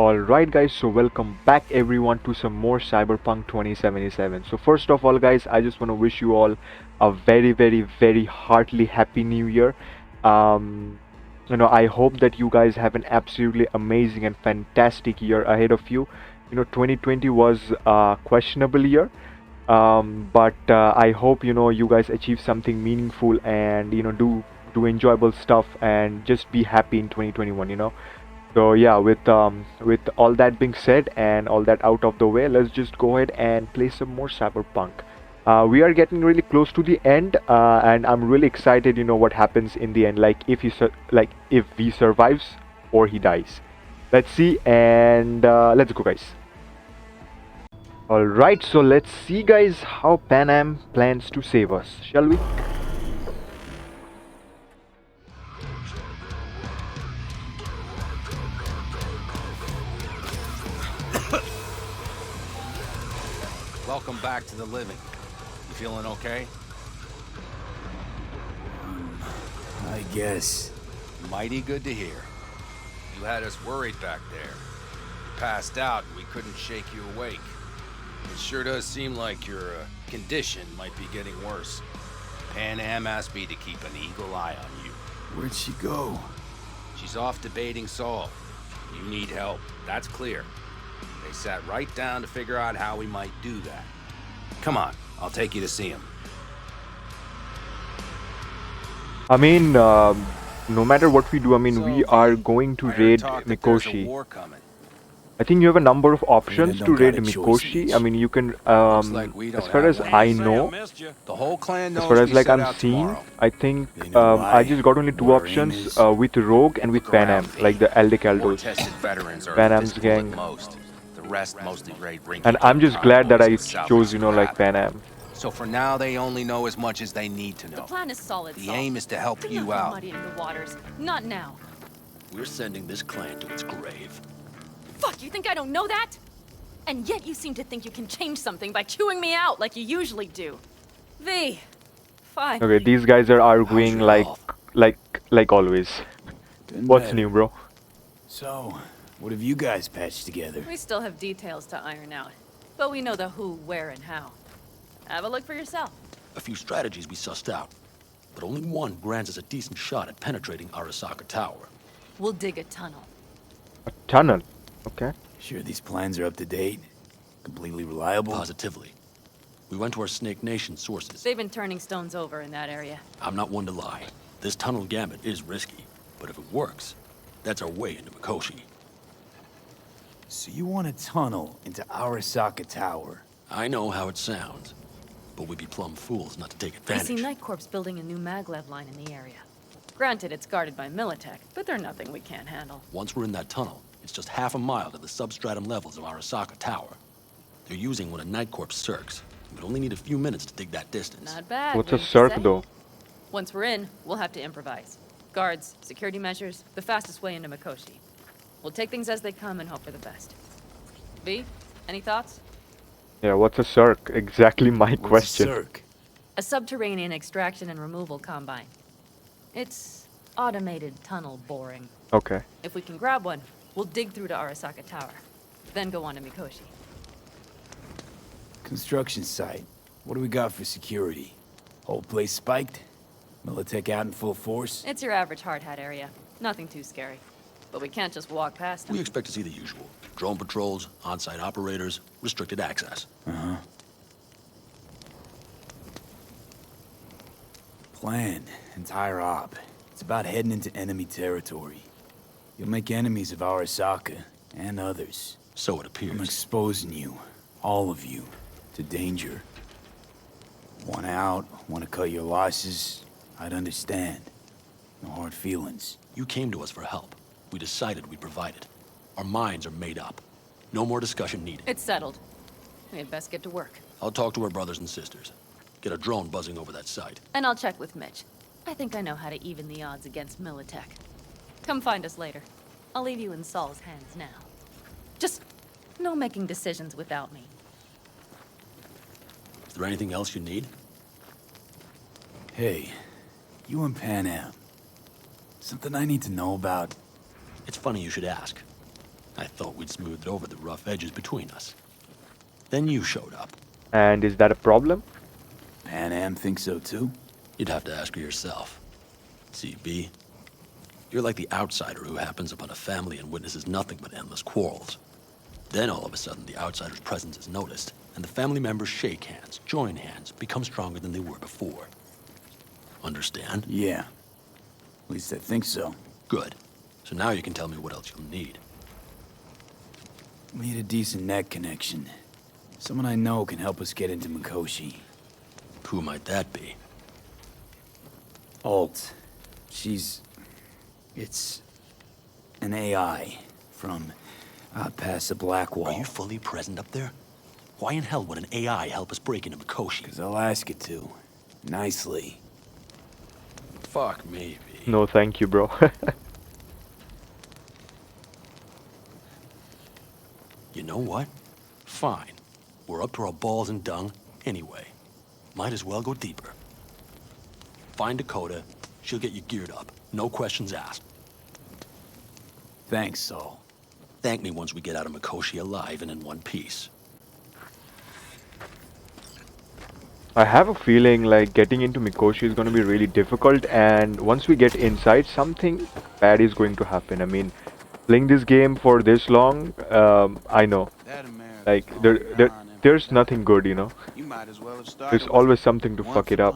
Alright guys, so welcome back everyone to some more Cyberpunk 2077. So first of all guys, I just want to wish you all a very heartily happy new year. Um, I hope that you guys have an absolutely amazing and fantastic year ahead of you. 2020 was a questionable year, but I hope you guys achieve something meaningful and do enjoyable stuff and just be happy in 2021. So yeah, with all that being said and all that out of the way, let's just go ahead and play some more Cyberpunk. We are getting really close to the end, and I'm really excited. What happens in the end, like if he survives or he dies. Let's see, and let's go, guys. All right, so let's see, guys, how Pan Am plans to save us. Shall we? Welcome back to the living. You feeling okay? I guess. Mighty good to hear. You had us worried back there. You passed out and we couldn't shake you awake. It sure does seem like your condition might be getting worse. Pan Am asked me to keep an eagle eye on you. Where'd she go? She's off debating Saul. You need help, that's clear. They sat right down to figure out how we might do that. Come on, I'll take you to see him. I mean, no matter what we do, I mean, we are going to raid Mikoshi. I think you have a number of options to raid Mikoshi. I mean, you can, as far as I know, The whole clan knows as far as we like set I'm out seeing, tomorrow. I think They know why, I just got only two what our aim options is. with Rogue and with Look Pan around, Am, V. like the Aldecaldos. War-tested veterans are Pan Am's invisible at gang. most. The rest mostly raid And rinky-dink I'm just college glad that boys I in South chose, like Scrap. Pan Am. So for now, they only know as much as they need to know. The plan is solid, The Saul. aim is to help Do you not go out. muddying the waters. Not now. We're sending this clan to its grave. Fuck, you think I don't know that? And yet you seem to think you can change something by chewing me out like you usually do. V, fine. Okay, these guys are arguing your like, health? like always. Been What's better. new, bro? So, what have you guys patched together? We still have details to iron out, but we know the who, where, and how. Have a look for yourself. A few strategies we sussed out, but only one grants us a decent shot at penetrating Arasaka Tower. We'll dig a tunnel. A tunnel. Okay. Sure these plans are up to date? Completely reliable? Positively. We went to our Snake Nation sources. They've been turning stones over in that area. I'm not one to lie. This tunnel gambit is risky, but if it works, that's our way into Mikoshi. So you want a tunnel into Arasaka Tower? I know how it sounds, but we'd be plumb fools not to take I advantage. see Night Corp's building a new maglev line in the area. Granted, it's guarded by Militech, but they're nothing we can't handle. Once we're in that tunnel, it's just half a mile to the substratum levels of Arasaka Tower. They're using one of Night Corp's circs. We'd only need a few minutes to dig that distance. Not bad. What's a wouldn't you circ say? though? Once we're in, we'll have to improvise. Guards, security measures, the fastest way into Mikoshi. We'll take things as they come and hope for the best. V, any thoughts? Yeah, what's a circ? Exactly my What's a question. circ? A subterranean extraction and removal combine. It's automated tunnel boring. Okay. If we can grab one, we'll dig through to Arasaka Tower, then go on to Mikoshi. Construction site. What do we got for security? Whole place spiked? Militech out in full force? It's your average hard hat area. Nothing too scary. But we can't just walk past them. We expect to see the usual. Drone patrols, on-site operators, restricted access. Uh-huh. Plan. Entire op. It's about heading into enemy territory. You'll make enemies of Arasaka, and others. So it I'm appears. exposing you, all of you, to danger. Want out, want to cut your losses, I'd understand. No hard feelings. You came to us for help. We decided we'd provide it. Our minds are made up. No more discussion needed. It's settled. We had best get to work. I'll talk to our brothers and sisters. Get a drone buzzing over that site. And I'll check with Mitch. I think I know how to even the odds against Militech. Come find us later. I'll leave you in Saul's hands now. Just no making decisions without me. Is there anything else you need? Hey, you and Pan Am. Something I need to know about? It's funny you should ask. I thought we'd smoothed over the rough edges between us. Then you showed up. And is that a problem? Pan Am thinks so too? You'd have to ask her yourself. CB, you're like the outsider who happens upon a family and witnesses nothing but endless quarrels. Then all of a sudden, the outsider's presence is noticed, and the family members shake hands, join hands, become stronger than they were before. Understand? Yeah. At least I think so. Good. So now you can tell me what else you'll need. We need a decent net connection. Someone I know can help us get into Mikoshi. Who might that be? Alt. It's an AI from past the Black Wall. Are you fully present up there? Why in hell would an AI help us break into Mikoshi? Because I'll ask it to. Nicely. Fuck maybe. No, thank you, bro. You know what? Fine. We're up to our balls in dung anyway. Might as well go deeper. Find Dakota. She'll get you geared up. No questions asked. Thanks, Saul. Thank me once we get out of Mikoshi alive and in one piece. I have a feeling like getting into Mikoshi is going to be really difficult, and once we get inside, something bad is going to happen. I mean, playing this game for this long, I know, like there's nothing good, you know. You might as well have started There's always something to fuck it up.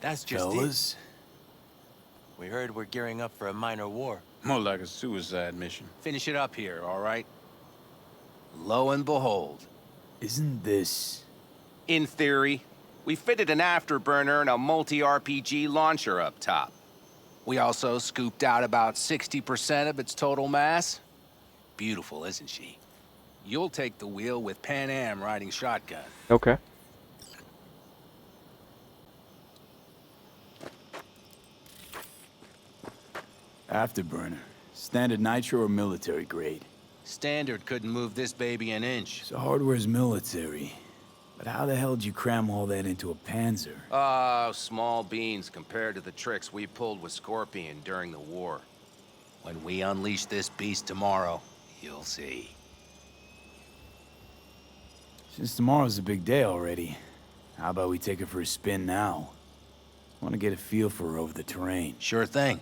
That's just Fellas? it. We heard we're gearing up for a minor war. More like a suicide mission. Finish it up here, all right? Lo and behold. Isn't this... In theory, we fitted an afterburner and a multi-RPG launcher up top. We also scooped out about 60% of its total mass. Beautiful, isn't she? You'll take the wheel with Pan Am riding shotgun. Okay. Afterburner. Standard nitro or military grade? Standard couldn't move this baby an inch. So hardware's military. But how the hell did you cram all that into a Panzer? Oh, small beans compared to the tricks we pulled with Scorpion during the war. When we unleash this beast tomorrow, you'll see. Since tomorrow's a big day already, how about we take it for a spin now? Want to get a feel for her over the terrain. Sure thing.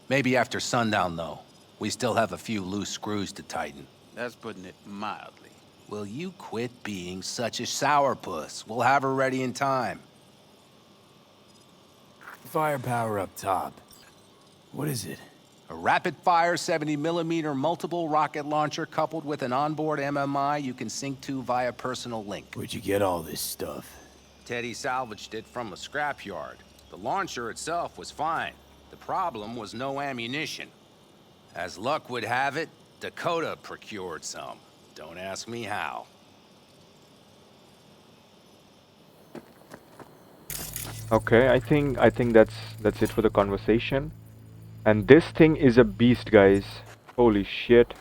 Maybe after sundown, though. We still have a few loose screws to tighten. That's putting it mildly. Will you quit being such a sourpuss? We'll have her ready in time. Firepower up top. What is it? A rapid-fire 70mm multiple rocket launcher coupled with an onboard MMI you can sync to via personal link. Where'd you get all this stuff? Teddy salvaged it from a scrapyard. The launcher itself was fine. The problem was no ammunition. As luck would have it, Dakota procured some. Don't ask me how. Okay, I think that's it for the conversation. And this thing is a beast, guys. Holy shit.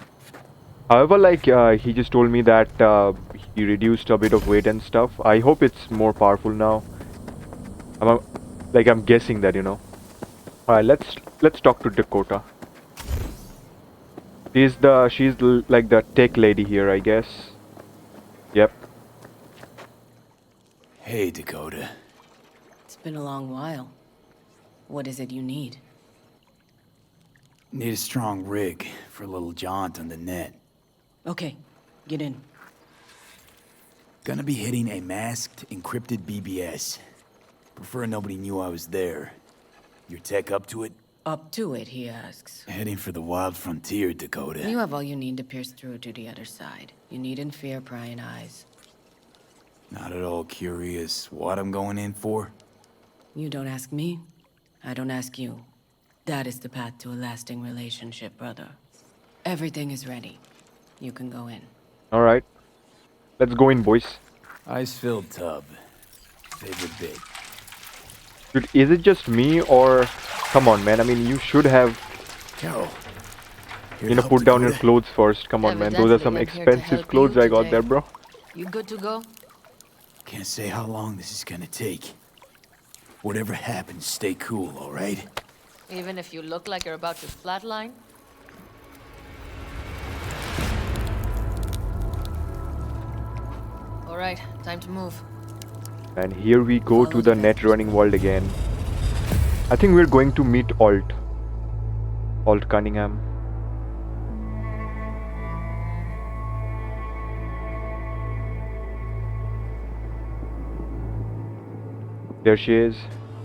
However, like he just told me that he reduced a bit of weight and stuff. I hope it's more powerful now. I'm guessing that, you know. Alright, let's talk to Dakota. Like the tech lady here, I guess. Yep. Hey, Dakota. It's been a long while. What is it you need? Need a strong rig for a little jaunt on the net. Okay, get in. Gonna be hitting a masked, encrypted BBS. Prefer nobody knew I was there. Your tech up to it? Up to it, he asks. Heading for the wild frontier, Dakota. You have all you need to pierce through to the other side. You needn't fear prying eyes. Not at all curious what I'm going in for? You don't ask me, I don't ask you. That is the path to a lasting relationship, brother. Everything is ready. You can go in. Alright. Let's go in, boys. Ice-filled tub. Favorite bit. Dude, is it just me or... Come on, man. I mean, you should have, Carol. you know, put down your clothes first. Come on, man. Those are some Evidently, I'm here to expensive help clothes you I got today. there, bro. You good to go? Can't say how long this is gonna take. Whatever happens, stay cool, alright? Even if you look like you're about to flatline? right, time to move. And here we go to Follow the the net vectors. running world again. I think we're going to meet Alt Cunningham. There she is.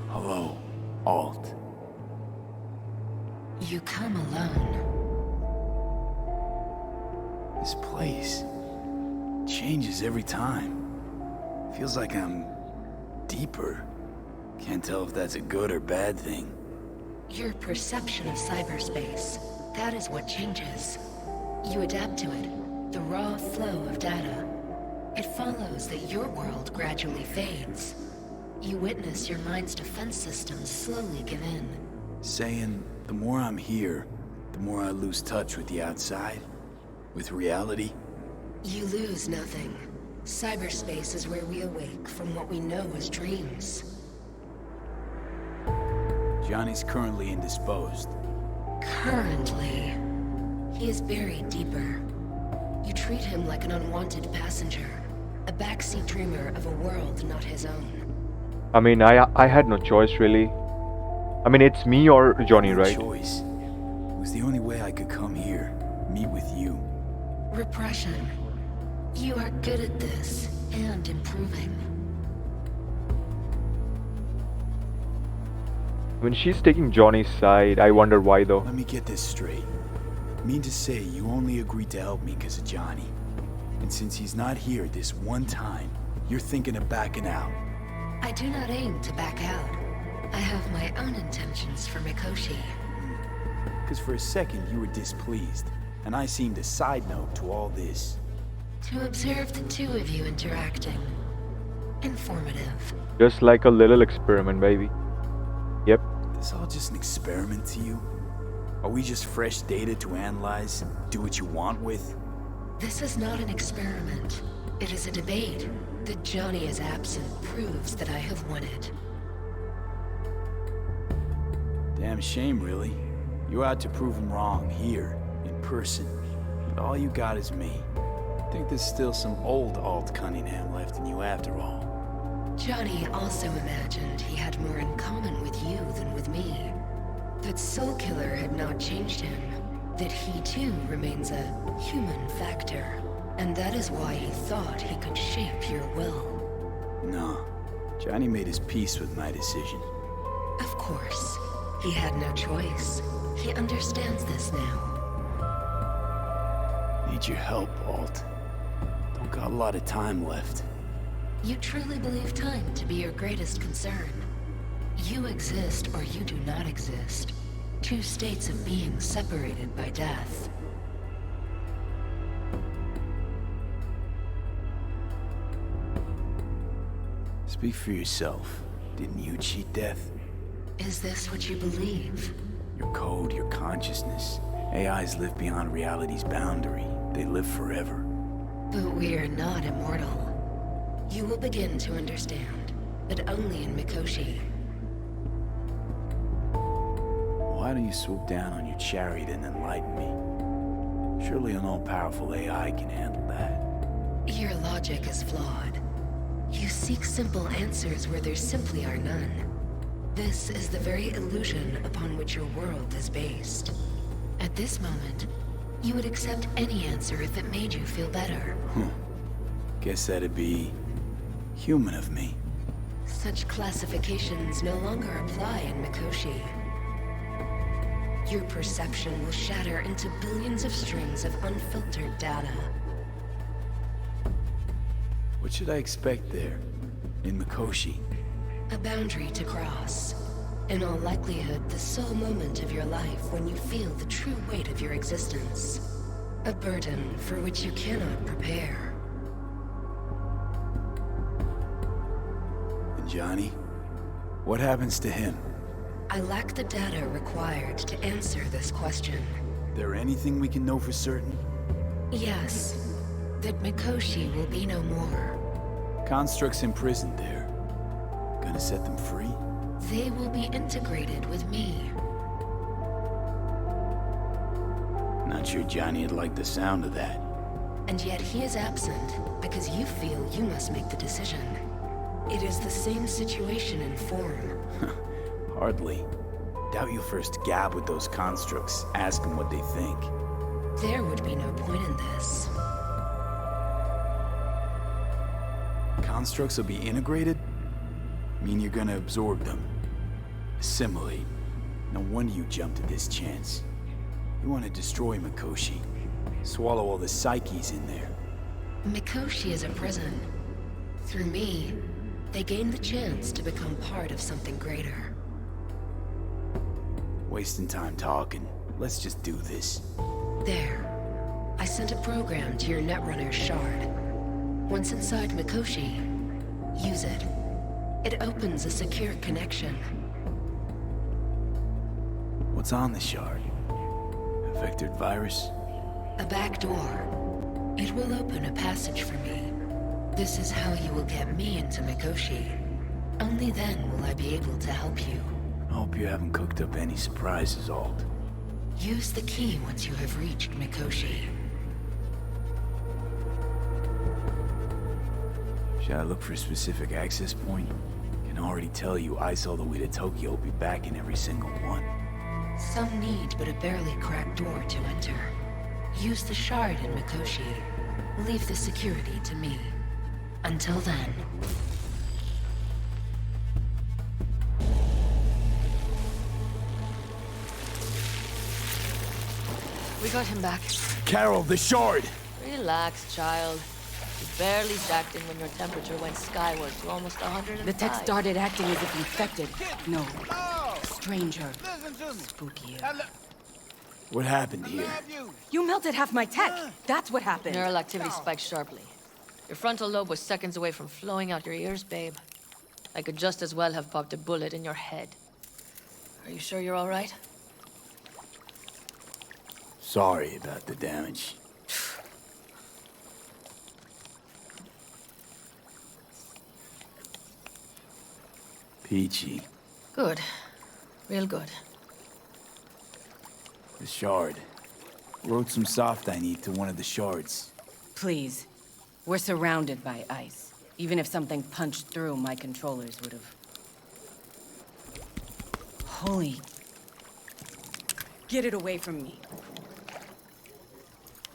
Hello, Alt. You come alone. This place changes every time. Feels like I'm deeper. Can't tell if that's a good or bad thing. Your perception of cyberspace, that is what changes. You adapt to it, the raw flow of data. It follows that your world gradually fades. You witness your mind's defense systems slowly give in. Saying the more I'm here, the more I lose touch with the outside, with reality. You lose nothing. Cyberspace is where we awake from what we know as dreams. Johnny's currently indisposed. Currently, he is buried deeper. You treat him like an unwanted passenger, a backseat dreamer of a world not his own. I mean, I had no choice really. I mean, it's me or Johnny, No right? choice. It was the only way I could come here, meet with you. Repression. You are good at this, and improving. When she's taking Johnny's side, I wonder why though. Let me get this straight. Mean to say you only agreed to help me because of Johnny. And since he's not here this one time, you're thinking of backing out. I do not aim to back out. I have my own intentions for Mikoshi. Because for a second you were displeased, and I seemed a side note to all this. To observe the two of you interacting. Informative. Just like a little experiment, baby. Yep. This all just an experiment to you? Are we just fresh data to analyze, do what you want with? This is not an experiment. It is a debate. That Johnny is absent proves that I have won it. Damn shame, really. You're out to prove him wrong, here, in person. But all you got is me. Think there's still some old Alt Cunningham left in you after all. Johnny also imagined he had more in common with you than with me. That Soul Killer had not changed him. That he too remains a human factor. And that is why he thought he could shape your will. No. Johnny made his peace with my decision. Of course. He had no choice. He understands this now. Need your help, Alt. Don't got a lot of time left. You truly believe time to be your greatest concern. You exist or you do not exist. Two states of being separated by death. Speak for yourself. Didn't you cheat death? Is this what you believe? Your code, your consciousness. AIs live beyond reality's boundary. They live forever. But we are not immortal. You will begin to understand, but only in Mikoshi. Why don't you swoop down on your chariot and enlighten me? Surely an all-powerful AI can handle that. Your logic is flawed. You seek simple answers where there simply are none. This is the very illusion upon which your world is based. At this moment, you would accept any answer if it made you feel better. Guess that'd be human of me. Such classifications no longer apply in Mikoshi. Your perception will shatter into billions of strings of unfiltered data. What should I expect there, in Mikoshi? A boundary to cross. In all likelihood, the sole moment of your life when you feel the true weight of your existence. A burden for which you cannot prepare. And Johnny? What happens to him? I lack the data required to answer this question. There anything we can know for certain? Yes, that Mikoshi will be no more. Constructs imprisoned there. Gonna set them free? They will be integrated with me. Not sure Johnny would like the sound of that. And yet he is absent because you feel you must make the decision. It is the same situation in form. Hardly. Doubt you first gab with those constructs, ask them what they think. There would be no point in this. Constructs will be integrated? Mean you're gonna absorb them. Assimilate. No wonder you jumped at this chance. You want to destroy Mikoshi. Swallow all the psyches in there. Mikoshi is a prison. Through me, they gain the chance to become part of something greater. Wasting time talking. Let's just do this. There. I sent a program to your Netrunner shard. Once inside Mikoshi, use it. It opens a secure connection. What's on the shard? A vectored virus? A back door. It will open a passage for me. This is how you will get me into Mikoshi. Only then will I be able to help you. I hope you haven't cooked up any surprises, Ald. Use the key once you have reached Mikoshi. Should I look for a specific access point? Can already tell you ice all the way to Tokyo will be back in every single one. Some need but a barely cracked door to enter. Use the shard in Mikoshi. Leave the security to me. Until then. We got him back. Carol, the shard! Relax, child. You barely stacked in when your temperature went skyward to almost 105. The tech started acting as if infected. No. Stranger. Spookier. What happened here? You melted half my tech. That's what happened. Neural activity spiked sharply. Your frontal lobe was seconds away from flowing out your ears, babe. I could just as well have popped a bullet in your head. Are you sure you're all right? Sorry about the damage. Peachy. Good. Real good. The shard. Wrote some soft I need to one of the shards. Please. We're surrounded by ice. Even if something punched through, my controllers would have... Holy... Get it away from me.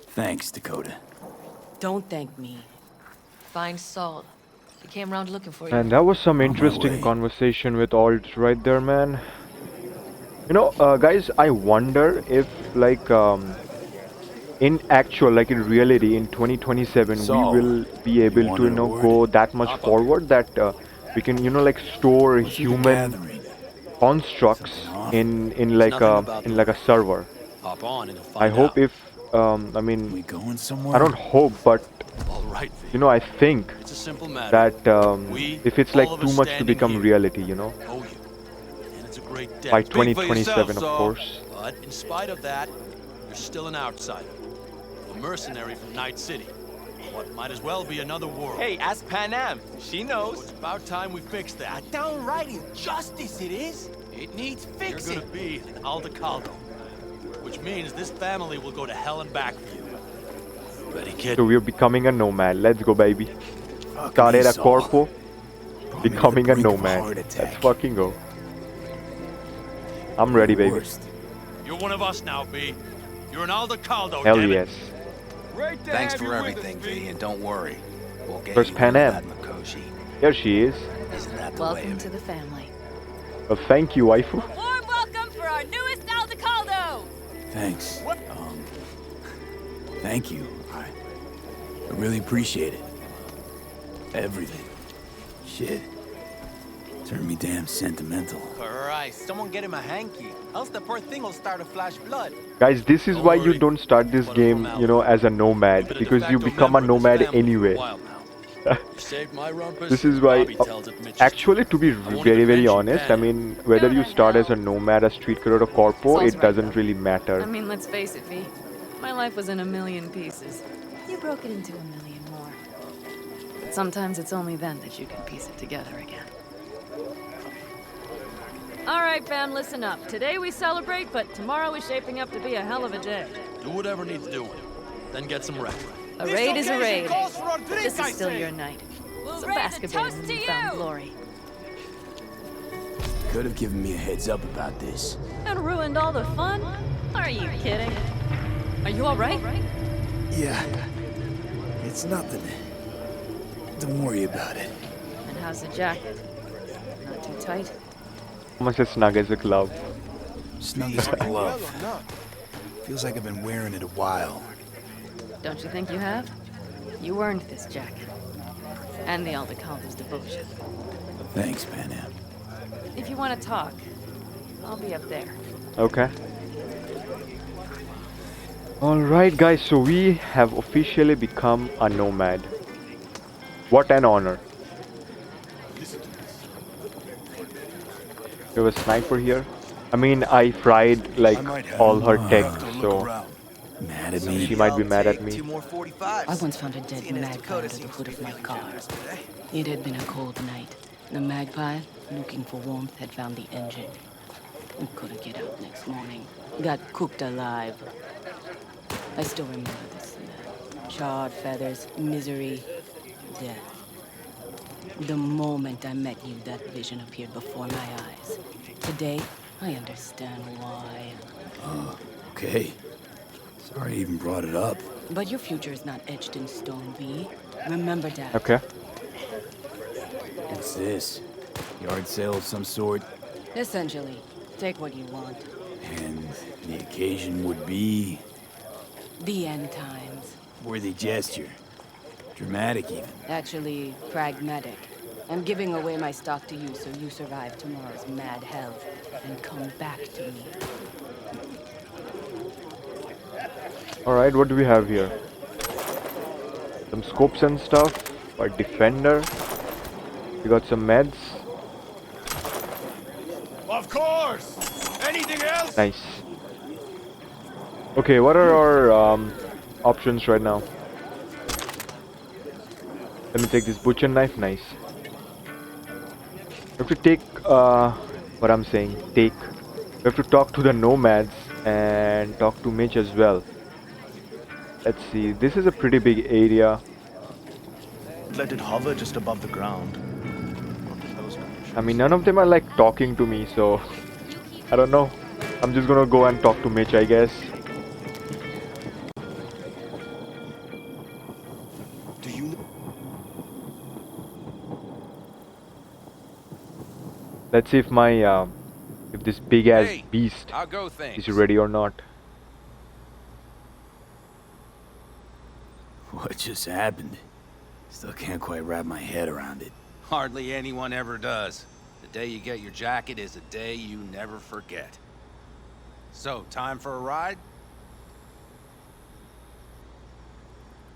Thanks, Dakota. Don't thank me. Find Saul. He came round looking for you. And that was some my interesting way. conversation with Alt right there, man. You know, guys, I wonder if, like, in actual, like in reality, in 2027, Saul, we will be able to, wanted you a know, word? go that much forward that we can, you know, like store What's with the human gathering? constructs Something off? in like nothing a about in like a server. Hop on and you'll I find hope out. if I mean, We going somewhere? I don't hope, but All right, V. you know, I think It's a simple matter. that We, if it's like all of too us much to standing become here, reality, you know, owe you. And it's a great debt. by Speak for 2027, yourself, of Saul. course. But in spite of that, you're still an outsider. A mercenary from Night City. What might as well be another world. Hey, ask Panam. She So knows. it's about time we fix that. Downright injustice it is. It needs You're fixing. gonna be an Aldecaldo. Which means this family will go to hell and back for you. Ready, kid? So we're becoming a nomad. Let's go, baby. Fuck Started me, a Saul. corpo, Brought me to the becoming a brink of nomad. heart Let's attack. fucking go. I'm ready, baby. Worst. You're one of us now, B. You're an Aldecaldo, Hell damn it. yes. Thanks for everything, V, and don't worry. We'll get Where's you Pan into Am? that Mikoshi. Here she is. Isn't that the way Welcome of to it? the family. Well, thank you, waifu. Warm welcome for our newest Aldecaldo! Thanks. Thank you. I really appreciate it. Everything. Shit. Turned me damn sentimental. Christ, someone get him a hanky. Else the poor thing will start to flash blood. Guys, this is Don't why you worry. don't start this But game, from you know, as a You've nomad, been a because de you facto become a member of this nomad family for a anyway. while now. You saved my rumpus, This is why, Bobby tells it Mitch's actually, to be won't very, even very mention honest, I Pan. mean, whether you start as a nomad, a street kid, or a corpo, Saul's it right, doesn't though. really matter. I mean, let's face it, V. My life was in a million pieces. You broke it into a million more. But sometimes it's only then that you can piece it together again. All right, fam, listen up. Today we celebrate, but tomorrow is shaping up to be a hell of a day. Do whatever needs doing. Then get some rest. A raid is a raid. This is still your night. So bask a bit in newfound glory. Could have given me a heads up about this. And ruined all the fun? Are you kidding? Are you alright? Yeah. It's nothing. Don't worry about it. And how's the jacket? Not too tight? Almost as snug as a glove. Snug as a glove. Feels like I've been wearing it a while. Don't you think you have? You earned this jacket. And the Aldecaldos' devotion. Thanks, Panam. If you want to talk, I'll be up there. Okay. Alright guys, so we have officially become a nomad. What an honor. We have a sniper here. I mean, I fried like all her tech, so Mad at me? she might be mad at me. I once found a dead magpie under the hood of my car. It had been a cold night. The magpie, looking for warmth, had found the engine. We couldn't get out next morning. Got cooked alive. I still remember the smell. Charred feathers, misery, death. The moment I met you, that vision appeared before my eyes. Today, I understand why. Okay. Sorry I even brought it up. But your future is not etched in stone, V. Remember that. Okay. What's this? Yard sale of some sort? Essentially, take what you want. And the occasion would be... The end times. worthy gesture. Dramatic even. Actually, pragmatic. I'm giving away my stock to you so you survive tomorrow's mad hell and come back to me. Alright, what do we have here? Some scopes and stuff. A defender. We got some meds. Of course! Anything else? Nice. Okay, what are our options right now? Let me take this butcher knife. Nice. We have to take what I'm saying. We have to talk to the nomads and talk to Mitch as well. Let's see. This is a pretty big area. Let it hover just above the ground. I mean, none of them are like talking to me, so I don't know. I'm just gonna go and talk to Mitch, I guess. Do you? Let's see if my if this big ass Hey, beast I'll go things. is ready or not. What just happened? Still can't quite wrap my head around it. Hardly anyone ever does. The day you get your jacket is a day you never forget. So, time for a ride?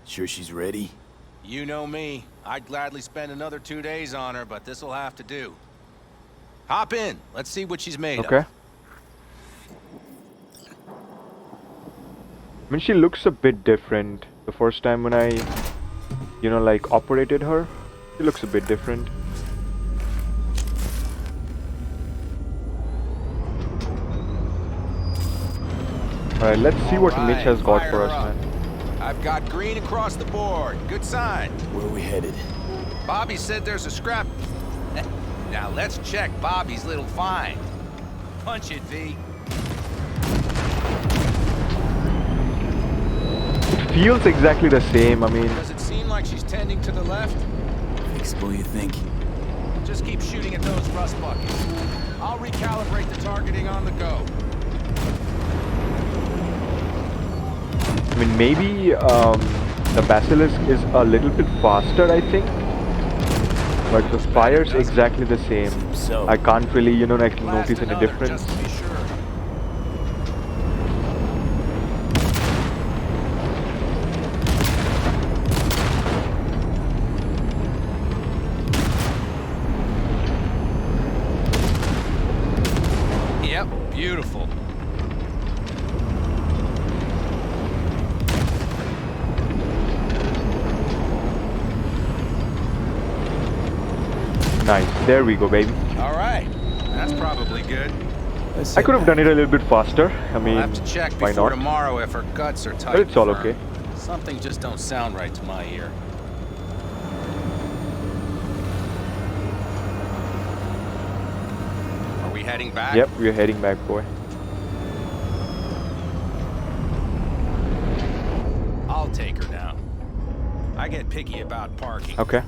Sure she's ready? You know me. I'd gladly spend another 2 days on her, but this'll have to do. Hop in. Let's see what she's made Okay. of. I mean, she looks a bit different. The first time when I, you know, like operated her, she looks a bit different. Alright, let's see what Mitch has got fire for us, up. man. I've got green across the board. Good sign. Where are we headed? Bobby said there's a scrap. Now let's check Bobby's little find. Punch it, V. It feels exactly the same. I mean, Does it seem like she's tending to the left? Fixable, you think? Just keep shooting at those rust buckets. I'll recalibrate the targeting on the go. I mean, maybe the basilisk is a little bit faster, I think. But the fire's exactly the same. So. I can't really, you know, like Blast notice any another, difference. just to be sure. Yep, beautiful. Nice. There we go, baby. All right, that's probably good. Let's I head could have back. done it a little bit faster. I mean, We'll have to check why before not? tomorrow if her guts are tight. But it's all and okay. firm. Something just don't sound right to my ear. Are we heading back? Yep, we're heading back, boy. I'll take her now. I get picky about parking. Okay.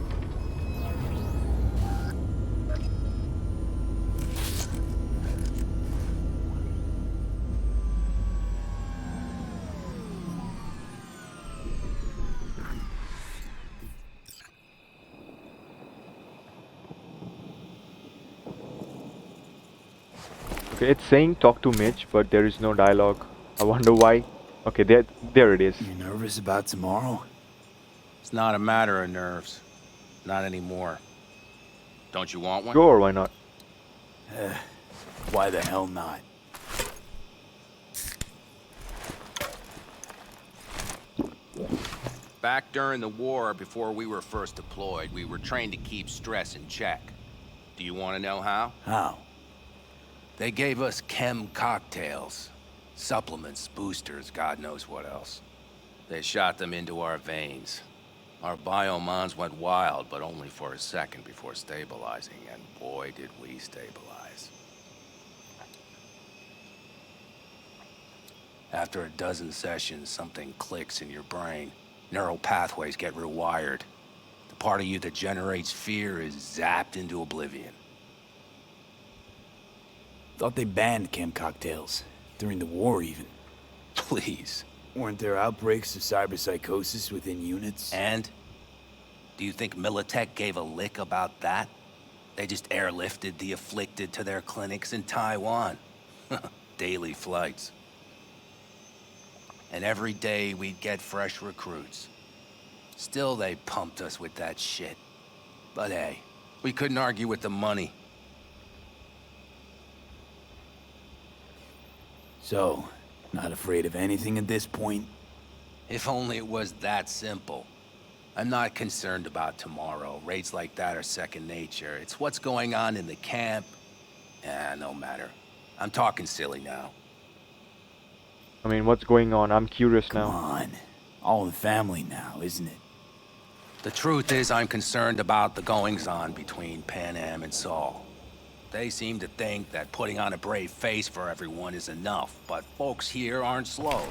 Okay, it's saying talk to Mitch, but there is no dialogue. I wonder why. Okay, there it is. You nervous about tomorrow? It's not a matter of nerves. Not anymore. Don't you want one? Sure, why not? Why the hell not? Back during the war, before we were first deployed, we were trained to keep stress in check. Do you want to know how? How? They gave us chem cocktails. Supplements, boosters, God knows what else. They shot them into our veins. Our biomons went wild, but only for a second before stabilizing, and boy did we stabilize. After a dozen sessions, something clicks in your brain. Neural pathways get rewired. The part of you that generates fear is zapped into oblivion. Thought they banned chem cocktails. During the war, even. Please. Weren't there outbreaks of cyberpsychosis within units? And? Do you think Militech gave a lick about that? They just airlifted the afflicted to their clinics in Taiwan. Daily flights. And every day we'd get fresh recruits. Still they pumped us with that shit. But hey, we couldn't argue with the money. So, not afraid of anything at this point? If only it was that simple. I'm not concerned about tomorrow. Raids like that are second nature. It's what's going on in the camp. No matter. I'm talking silly now. I mean, what's going on? I'm curious Come now. on. All in the family now, isn't it? The truth is I'm concerned about the goings-on between Pan Am and Saul. They seem to think that putting on a brave face for everyone is enough, but folks here aren't slow.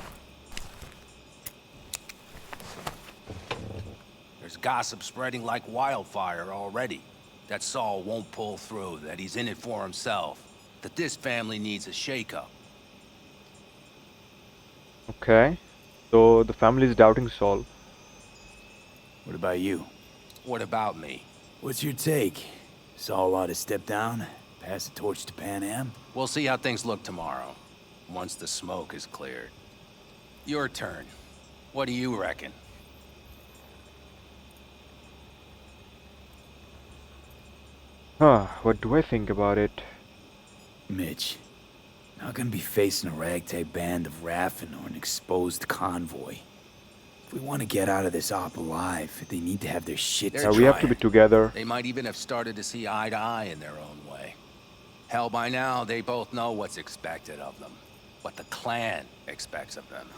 There's gossip spreading like wildfire already. That Saul won't pull through, that he's in it for himself, that this family needs a shake-up. Okay. So the family is doubting Saul. What about you? What about me? What's your take? Saul ought to step down? Pass the torch to Pan Am? We'll see how things look tomorrow, once the smoke is cleared. Your turn. What do you reckon? What do I think about it? Mitch, not gonna be facing a ragtag band of Raffin or an exposed convoy. If we want to get out of this op alive, they need to have their shit We have to be together. They might even have started to see eye to eye in their own way. Hell, by now, they both know what's expected of them. What the clan expects of them.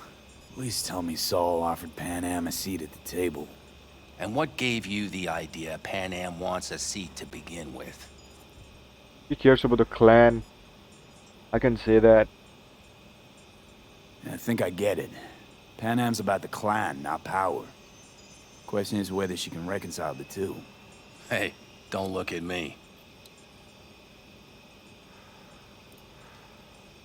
Please tell me Saul offered Pan Am a seat at the table. And what gave you the idea Pan Am wants a seat to begin with? He cares about the clan. I can say that. I think I get it. Pan Am's about the clan, not power. Question is whether she can reconcile the two. Hey, don't look at me.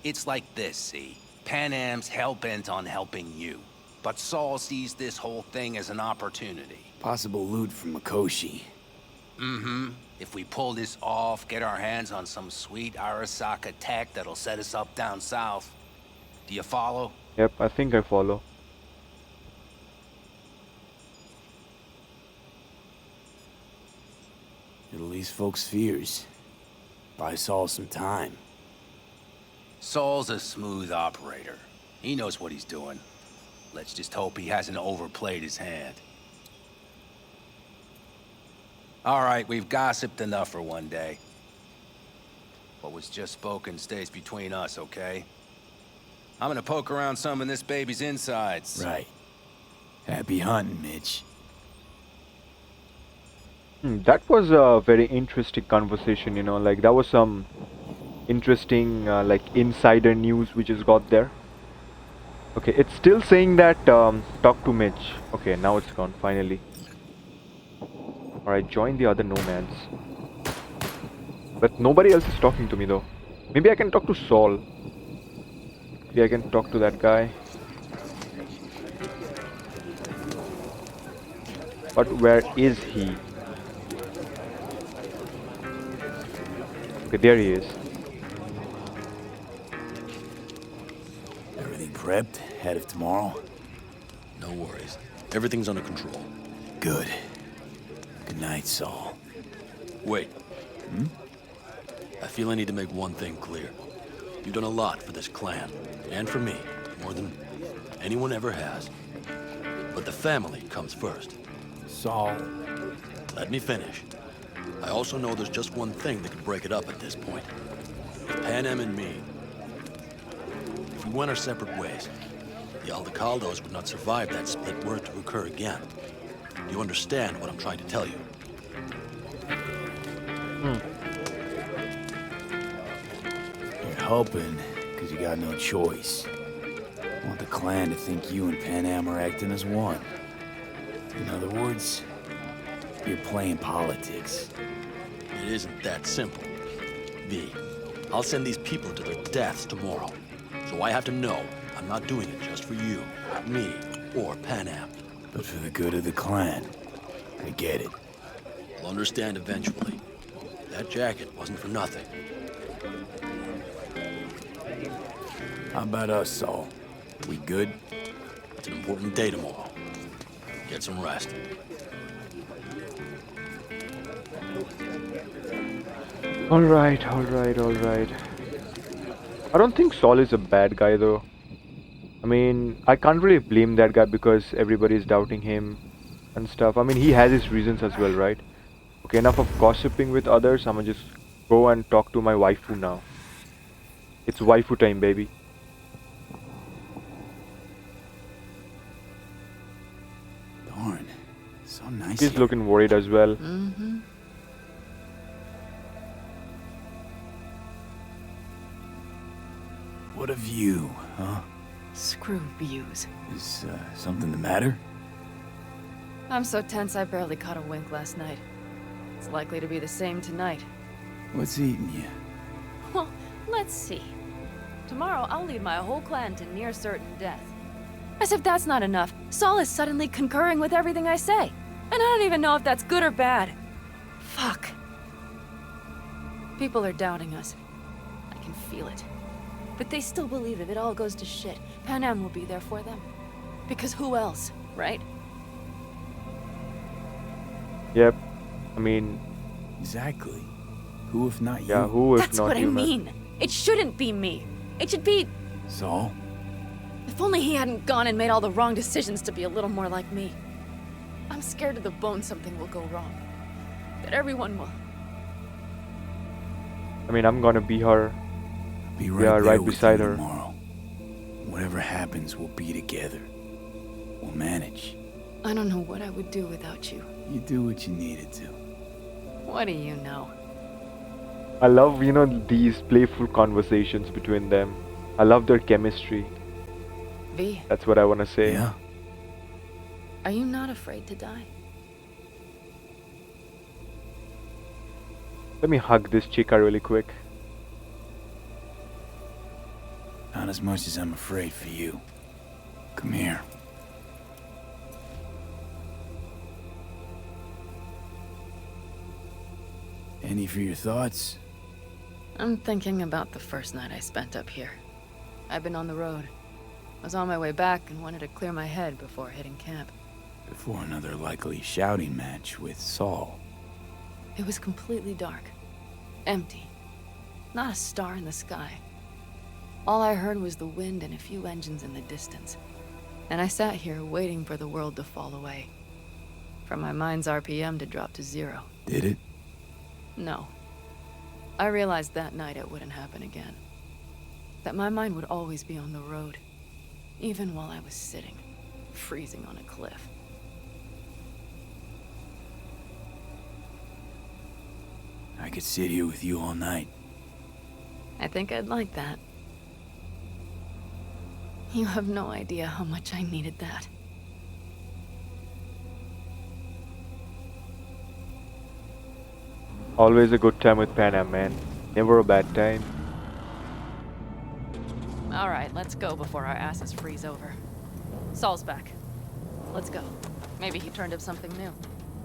It's like this, see? Pan Am's hell-bent on helping you. But Saul sees this whole thing as an opportunity. Possible loot from Mikoshi. Mm-hmm. If we pull this off, get our hands on some sweet Arasaka tech that'll set us up down south. Do you follow? Yep, I think I follow. It'll ease folks' fears. Buy Saul some time. Saul's a smooth operator. He knows what he's doing. Let's just hope he hasn't overplayed his hand. All right, we've gossiped enough for one day. What was just spoken stays between us, okay? I'm gonna poke around some of this baby's insides. Right. Happy hunting, Mitch. That was a very interesting conversation, you know, like that was some interesting like insider news we just got there. Okay, it's still saying that talk to Mitch. Okay, now it's gone finally. Alright, join the other nomads. But nobody else is talking to me though. Maybe I can talk to Saul. Maybe I can talk to that guy. But where is he? Okay, there he is. Everything prepped ahead of tomorrow? No worries. Everything's under control. Good. Good night, Saul. Wait. I feel I need to make one thing clear. You've done a lot for this clan, and for me, more than anyone ever has. But the family comes first. Saul. Let me finish. I also know there's just one thing that could break it up at this point. If Pan and me, if we went our separate ways, the Aldecaldos would not survive that split were it to occur again. Do you understand what I'm trying to tell you? You're helping because you got no choice. Want the clan to think you and Pan are acting as one. In other words, you're playing politics. It isn't that simple. V, I'll send these people to their deaths tomorrow. So I have to know I'm not doing it just for you, me, or Pan Am. But for the good of the clan. I get it. You'll understand eventually. That jacket wasn't for nothing. How about us, Saul? We good? It's an important day tomorrow. Get some rest. Alright, alright, alright. I don't think Saul is a bad guy though. I mean, I can't really blame that guy because everybody's doubting him and stuff. I mean, he has his reasons as well, right? Okay, enough of gossiping with others. I'm gonna just go and talk to my waifu now. It's waifu time, baby. Darn. So nice. He's here. looking worried as well. What a view, huh? Screw views. Is something the matter? I'm so tense I barely caught a wink last night. It's likely to be the same tonight. What's eating you? Well, let's see. Tomorrow I'll lead my whole clan to near certain death. As if that's not enough, Saul is suddenly concurring with everything I say. And I don't even know if that's good or bad. Fuck. People are doubting us. I can feel it. But they still believe if it all goes to shit, Pan Am will be there for them. Because who else, right? Yep. I mean, Exactly. Who if not you? yeah, who if That's not what you, I man? mean. It shouldn't be me. It should be... Saul? If only he hadn't gone and made all the wrong decisions to be a little more like me. I'm scared to the bone something will go wrong. That everyone will... I mean, I'm gonna be her. Be right Yeah, there right with beside you her. tomorrow. Whatever happens, we'll be together. We'll manage. I don't know what I would do without you. You do what you needed to. What do you know? I love, you know, these playful conversations between them. I love their chemistry. V, That's what I wanna say. Yeah? are you not afraid to die? Let me hug this chica really quick. Not as much as I'm afraid for you. Come here. Any for your thoughts? I'm thinking about the first night I spent up here. I've been on the road. I was on my way back and wanted to clear my head before hitting camp. Before another likely shouting match with Saul. It was completely dark. Empty. Not a star in the sky. All I heard was the wind and a few engines in the distance. And I sat here waiting for the world to fall away. For my mind's RPM to drop to 0. Did it? No. I realized that night it wouldn't happen again. That my mind would always be on the road. Even while I was sitting. freezing on a cliff. I could sit here with you all night. I think I'd like that. You have no idea how much I needed that. Always a good time with Pan Am, man. Never a bad time. All right, let's go before our asses freeze over. Saul's back. Let's go. Maybe he turned up something new.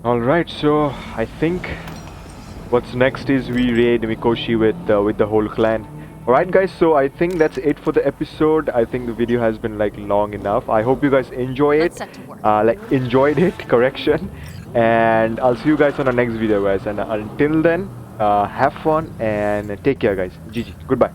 Alright, so I think what's next is we raid Mikoshi with the whole clan. Alright guys, so I think that's it for the episode. I think the video has been like long enough. I hope you guys enjoy it. Let's set to work. Enjoyed it, correction. And I'll see you guys on the next video guys. And until then, have fun and take care guys. GG. Goodbye.